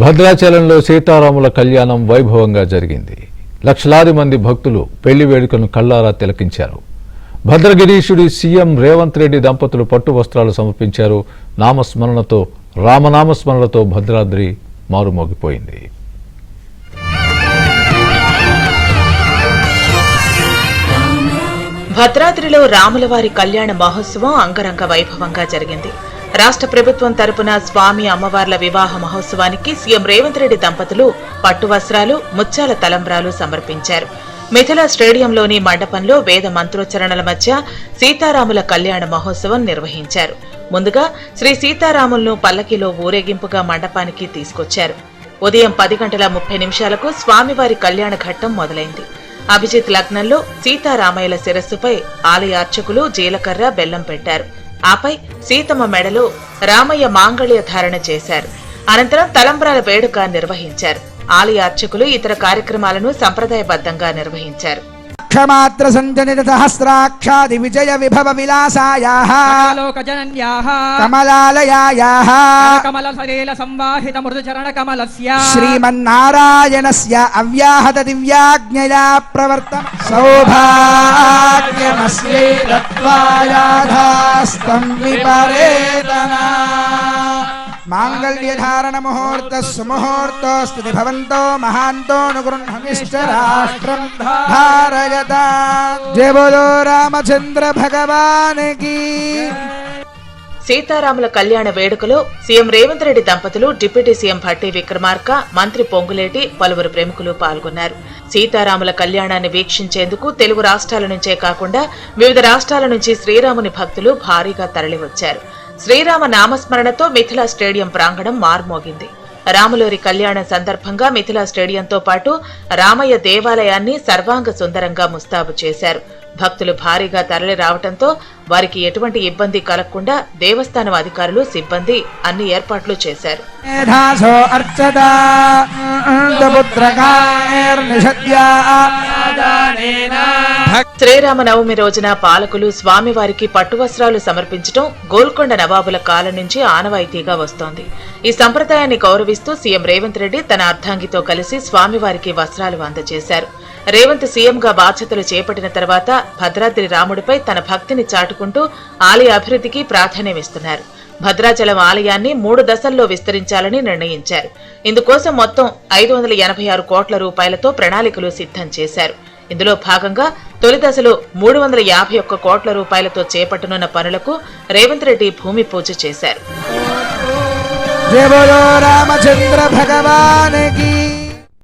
భద్రాచలంలో సీతారాముల కళ్యాణం వైభవంగా జరిగింది. లక్షలాది మంది భక్తులు పెళ్లి వేడుకను కళ్లారా తిలకించారు. భద్రగిరీశుడి సీఎం రేవంత్ రెడ్డి దంపతులు పట్టు వస్త్రాలు సమర్పించారు. రామనామస్మరణలతో భద్రాద్రి మారుమోగిపోయింది. భద్రాద్రిలో రాములవారి కళ్యాణ మహోత్సవం అంగరంగ వైభవంగా జరిగింది. రాష్ట్ర ప్రభుత్వం తరపున స్వామి అమ్మవార్ల వివాహ మహోత్సవానికి సీఎం రేవంత్ రెడ్డి దంపతులు పట్టు వస్త్రాలు, ముత్యాల తలంబ్రాలు సమర్పించారు. మిథిలా స్టేడియంలోని మండపంలో వేద మంత్రోచ్చరణల మధ్య సీతారాముల కళ్యాణ మహోత్సవం నిర్వహించారు. ముందుగా శ్రీ సీతారాములను పల్లకిలో ఊరేగింపుగా మండపానికి తీసుకొచ్చారు. ఉదయం 10:30 స్వామివారి కళ్యాణ ఘట్టం మొదలైంది. అభిజిత్ లగ్నంలో సీతారామయ్యల శిరస్సుపై ఆలయ అర్చకులు జీలకర్ర, బెల్లం పెట్టారు. ఆపై సీతమ్మ మెడలో రామయ్య మాంగళ్య ధారణ చేశారు. అనంతరం తలంబ్రాల వేడుక నిర్వహించారు. ఆలయ అర్చకులు ఇతర కార్యక్రమాలను సంప్రదాయబద్ధంగా నిర్వహించారు. క్షమాత్ర సంజనిత సహస్రాక్షాది విజయ విభవ విలాసాయాః లోకజనన్యాః కమలాలయాయాః కమల సరేల సంవాహిత మృదు చరణ కమలస్య శ్రీమన్నారాయణస్య అవ్యాహత దివ్యాజ్ఞయా ప్రవర్తన సౌభాగ్యమస్యై దత్వాయాధాస్తం విపరేతనా మాంగళ్యధారణ ముహూర్త సుముహూర్తోస్తు భవంతో మహాంతో అనుగృహమిష్టరాష్ట్రం ధారయత. జయ బోలో రామచంద్ర భగవానికి. సీతారాముల కళ్యాణ వేడుకలో సీఎం రేవంత్ రెడ్డి దంపతులు, డిప్యూటీ సీఎం భట్టి విక్రమార్క, మంత్రి పొంగులేటి, పలువురు ప్రముఖులు పాల్గొన్నారు. సీతారాముల కళ్యాణాన్ని వీక్షించేందుకు తెలుగు రాష్ట్రాల నుంచే కాకుండా వివిధ రాష్ట్రాల నుంచి శ్రీరాముని భక్తులు భారీగా తరలివచ్చారు. శ్రీరామ నామస్మరణతో మిథిలా స్టేడియం ప్రాంగణం మార్మోగింది. రాములూరి కళ్యాణం సందర్భంగా మిథిలా స్టేడియంతో పాటు రామయ్య దేవాలయాన్ని సర్వాంగ సుందరంగా ముస్తాబు చేశారు. భక్తులు భారీగా తరలి రావడంతో వారికి ఎటువంటి ఇబ్బంది కలగకుండా దేవస్థానం అధికారులు, సిబ్బంది అన్ని ఏర్పాట్లు చేశారు. శ్రీరామనవమి రోజున పాలకులు స్వామివారికి పట్టు వస్త్రాలు సమర్పించడం గోల్కొండ నవాబుల కాలం నుంచి ఆనవాయితీగా వస్తోంది. ఈ సంప్రదాయాన్ని గౌరవిస్తూ సీఎం రేవంత్ రెడ్డి తన అర్ధాంగితో కలిసి స్వామివారికి వస్త్రాలు అందజేశారు. రేవంత్ సీఎంగా బాధ్యతలు చేపట్టిన తర్వాత భద్రాద్రి రాముడిపై తన భక్తిని చాటుకుంటూ ఆలయ అభివృద్ధికి ప్రాధాన్యమిస్తున్నారు. భద్రాచలం ఆలయాన్ని 3 దశల్లో విస్తరించాలని నిర్ణయించారు. ఇందుకోసం మొత్తం 586 కోట్ల రూపాయలతో ప్రణాళికలు సిద్ధం చేశారు. ఇందులో భాగంగా తొలి దశలో 351 కోట్ల రూపాయలతో చేపట్టనున్న పనులకు రేవంత్ రెడ్డి భూమి పూజ చేశారు. జయ బోలో రామచంద్ర భగవానికి.